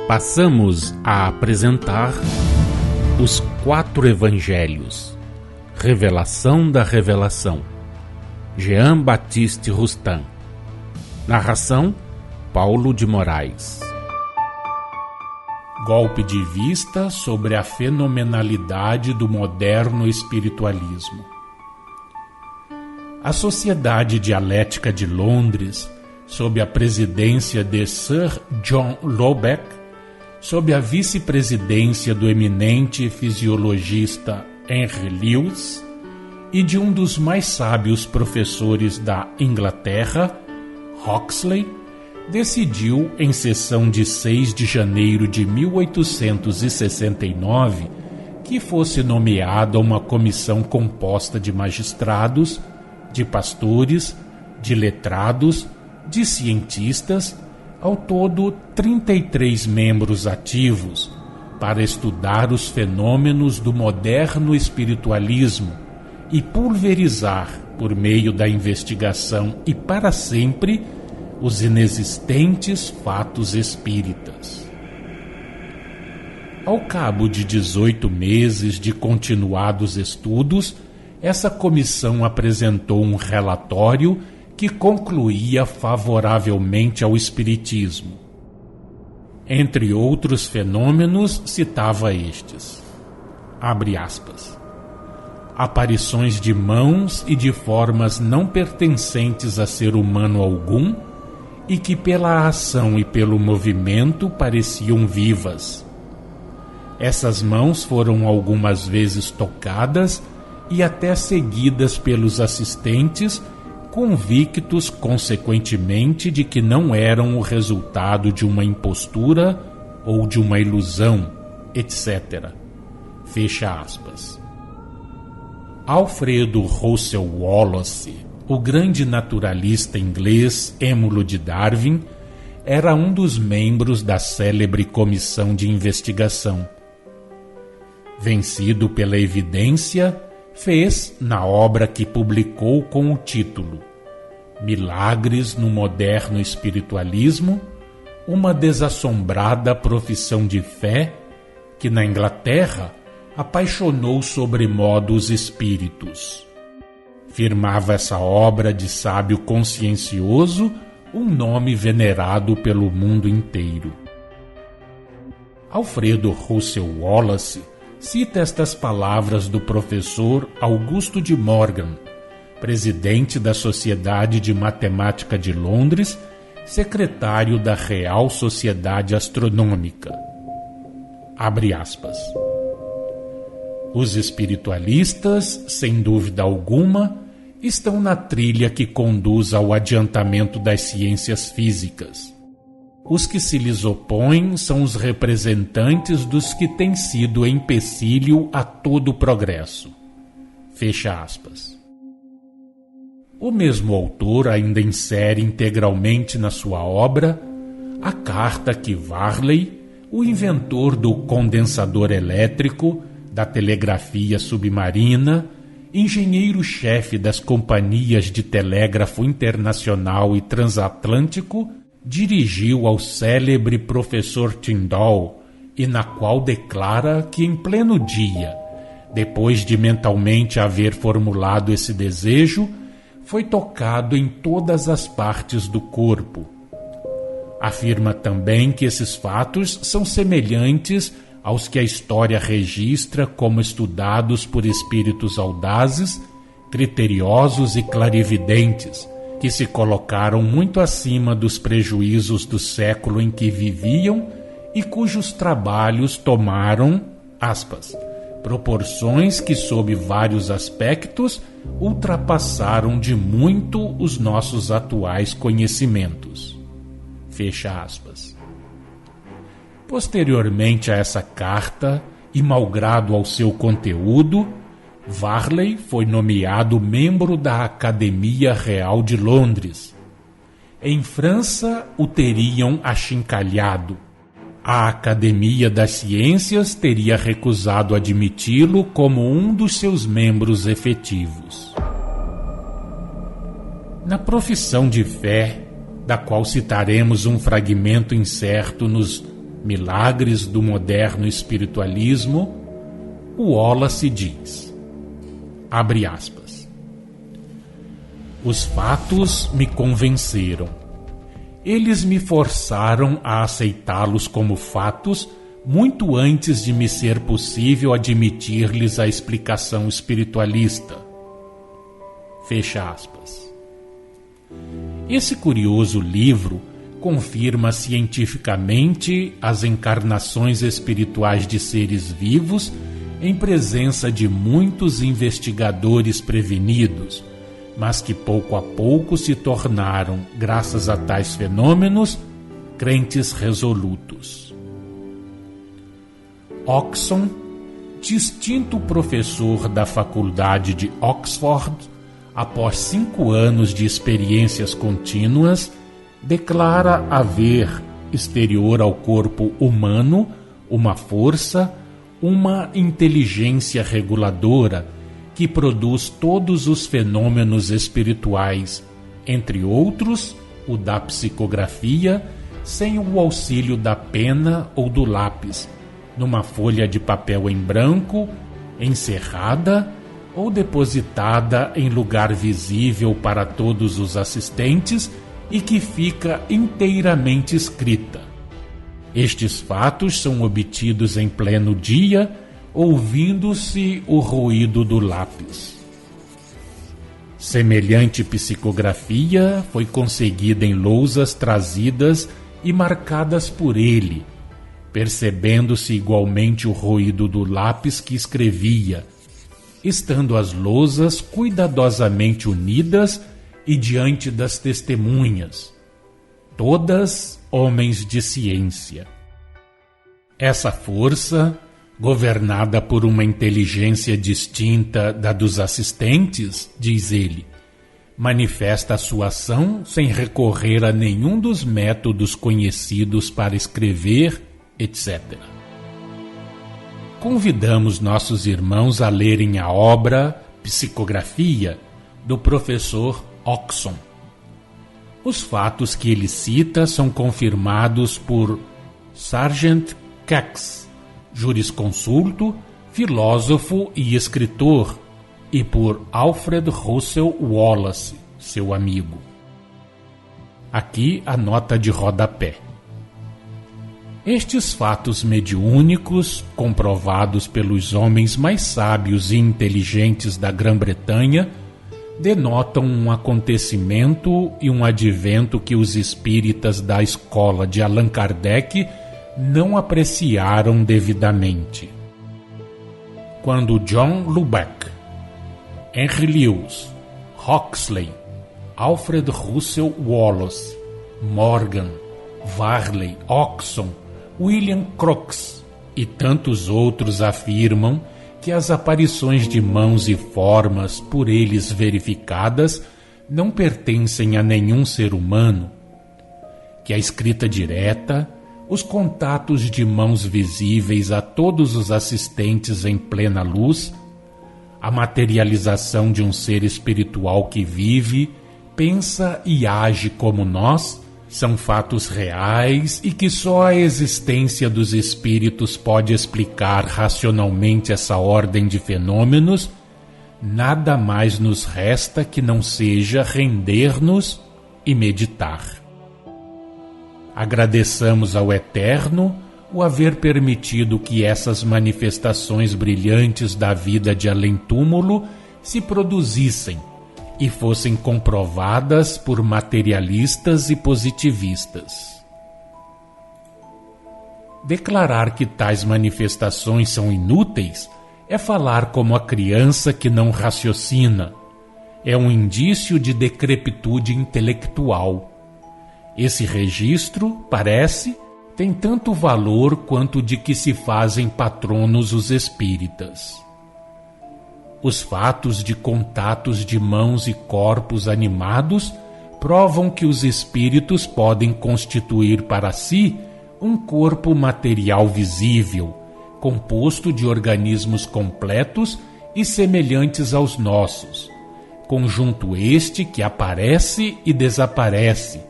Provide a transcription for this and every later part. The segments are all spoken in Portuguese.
Passamos a apresentar os 4 Evangelhos, Revelação da Revelação, Jean Baptiste Rustin. Narração, Paulo de Moraes. Golpe de vista sobre a fenomenalidade do moderno espiritualismo. A Sociedade Dialética de Londres, sob a presidência de Sir John Lubbock, sob a vice-presidência do eminente fisiologista Henry Lewes e de um dos mais sábios professores da Inglaterra, Huxley, decidiu, em sessão de 6 de janeiro de 1869, que fosse nomeada uma comissão composta de magistrados, de pastores, de letrados, de cientistas, ao todo 33 membros ativos, para estudar os fenômenos do moderno espiritualismo e pulverizar, por meio da investigação e para sempre, os inexistentes fatos espíritas. Ao cabo de 18 meses de continuados estudos, essa comissão apresentou um relatório que concluía favoravelmente ao espiritismo. Entre outros fenômenos, citava estes. Abre aspas. Aparições de mãos e de formas não pertencentes a ser humano algum e que pela ação e pelo movimento pareciam vivas. Essas mãos foram algumas vezes tocadas e até seguidas pelos assistentes, convictos consequentemente de que não eram o resultado de uma impostura ou de uma ilusão, etc. Fecha aspas. Alfredo Russel Wallace, o grande naturalista inglês émulo de Darwin, era um dos membros da célebre comissão de investigação. Vencido pela evidência, fez, na obra que publicou com o título Milagres no Moderno Espiritualismo, uma desassombrada profissão de fé que, na Inglaterra, apaixonou sobremodo os espíritos. Firmava essa obra de sábio consciencioso um nome venerado pelo mundo inteiro. Alfredo Russel Wallace cita estas palavras do professor Augusto de Morgan, presidente da Sociedade de Matemática de Londres, secretário da Real Sociedade Astronômica. Abre aspas. Os espiritualistas, sem dúvida alguma, estão na trilha que conduz ao adiantamento das ciências físicas. Os que se lhes opõem são os representantes dos que têm sido empecilho a todo o progresso. Fecha aspas. O mesmo autor ainda insere integralmente na sua obra a carta que Varley, o inventor do condensador elétrico, da telegrafia submarina, engenheiro-chefe das companhias de telégrafo internacional e transatlântico, dirigiu ao célebre professor Tyndall e na qual declara que em pleno dia, depois de mentalmente haver formulado esse desejo, foi tocado em todas as partes do corpo. Afirma também que esses fatos são semelhantes aos que a história registra como estudados por espíritos audazes, criteriosos e clarividentes, que se colocaram muito acima dos prejuízos do século em que viviam e cujos trabalhos tomaram, aspas, proporções que, sob vários aspectos, ultrapassaram de muito os nossos atuais conhecimentos. Fecha aspas. Posteriormente a essa carta, e malgrado ao seu conteúdo, Varley foi nomeado membro da Academia Real de Londres. Em França, o teriam achincalhado. A Academia das Ciências teria recusado admiti-lo como um dos seus membros efetivos. Na profissão de fé, da qual citaremos um fragmento incerto nos Milagres do Moderno Espiritualismo, o Wallace diz, abre aspas, os fatos me convenceram. Eles me forçaram a aceitá-los como fatos muito antes de me ser possível admitir-lhes a explicação espiritualista. Fecha aspas. Esse curioso livro confirma cientificamente as encarnações espirituais de seres vivos em presença de muitos investigadores prevenidos, mas que pouco a pouco se tornaram, graças a tais fenômenos, crentes resolutos. Oxon, distinto professor da Faculdade de Oxford, após 5 anos de experiências contínuas, declara haver, exterior ao corpo humano, uma força, uma inteligência reguladora que produz todos os fenômenos espirituais, entre outros, o da psicografia, sem o auxílio da pena ou do lápis, numa folha de papel em branco, encerrada ou depositada em lugar visível para todos os assistentes e que fica inteiramente escrita. Estes fatos são obtidos em pleno dia, ouvindo-se o ruído do lápis. Semelhante psicografia foi conseguida em lousas trazidas e marcadas por ele, percebendo-se igualmente o ruído do lápis que escrevia, estando as lousas cuidadosamente unidas e diante das testemunhas, todas homens de ciência. Essa força, governada por uma inteligência distinta da dos assistentes, diz ele, manifesta a sua ação sem recorrer a nenhum dos métodos conhecidos para escrever, etc. Convidamos nossos irmãos a lerem a obra Psicografia do professor Oxon. Os fatos que ele cita são confirmados por Sargent Cox, jurisconsulto, filósofo e escritor, e por Alfred Russel Wallace, seu amigo. Aqui a nota de rodapé. Estes fatos mediúnicos, comprovados pelos homens mais sábios e inteligentes da Grã-Bretanha, denotam um acontecimento e um advento que os espíritas da escola de Allan Kardec não apreciaram devidamente. Quando John Lubbock, Henry Lewis, Huxley, Alfred Russel Wallace, Morgan, Varley, Oxon, William Crookes e tantos outros afirmam que as aparições de mãos e formas por eles verificadas não pertencem a nenhum ser humano, que a escrita direta, os contatos de mãos visíveis a todos os assistentes em plena luz, a materialização de um ser espiritual que vive, pensa e age como nós, são fatos reais e que só a existência dos espíritos pode explicar racionalmente essa ordem de fenômenos, nada mais nos resta que não seja render-nos e meditar. Agradeçamos ao Eterno o haver permitido que essas manifestações brilhantes da vida de além-túmulo se produzissem e fossem comprovadas por materialistas e positivistas. Declarar que tais manifestações são inúteis é falar como a criança que não raciocina. É um indício de decrepitude intelectual. Esse registro, parece, tem tanto valor quanto de que se fazem patronos os espíritas. Os fatos de contatos de mãos e corpos animados provam que os espíritos podem constituir para si um corpo material visível, composto de organismos completos e semelhantes aos nossos, conjunto este que aparece e desaparece,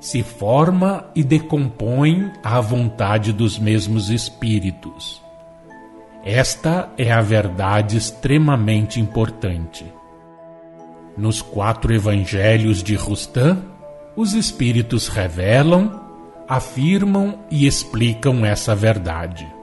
se forma e decompõe à vontade dos mesmos espíritos. Esta é a verdade extremamente importante. Nos 4 evangelhos de Rustam, os espíritos revelam, afirmam e explicam essa verdade.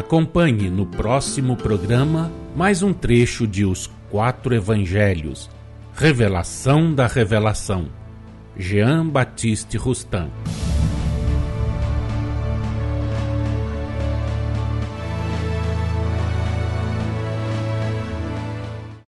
Acompanhe no próximo programa mais um trecho de Os 4 Evangelhos, Revelação da Revelação, Jean Baptiste Rustam.